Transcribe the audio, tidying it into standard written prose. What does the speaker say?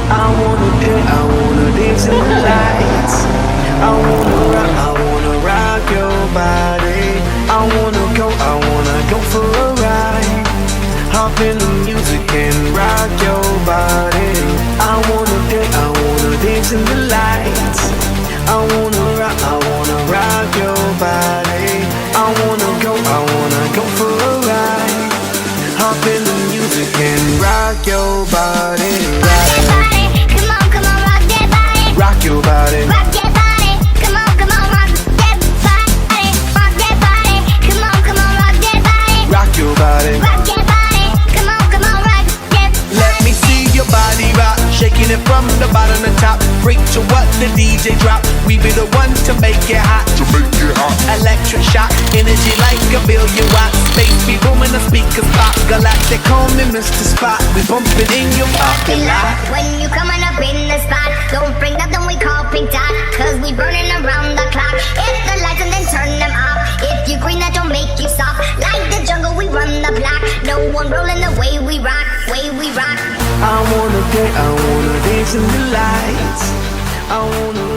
I wanna dance in the lights. I wanna rock your body. I wanna go for a ride. Hop in the music and rock your body. I wanna dance in the lights. I wanna rock your body. I wanna go for a ride. Hop in the music and rock your body. Rock that body, come on, rock that body. Rock your body. Rock that body, come on, rock that body. Rock that body, come on, rock that body. Rock your body. Rock that body, come on, rock that body. Let me see your body rock, shaking it from the bottom to top. Freak to what the DJ drop. We be the ones to make it hot. Electric shock, energy like a billion watts. Space be booming, the speakers pop. Galactic, call me Mr. Spot. We bumping in your parking lot. When you coming up in the spot, don't bring nothing we call pink dot, cause we burning around the clock. Hit the lights and then turn them off. If you green, that don't make you stop. Like the jungle, we run the block. No one rolling the way we rock, way we rock. I wanna dance in the lights. I wanna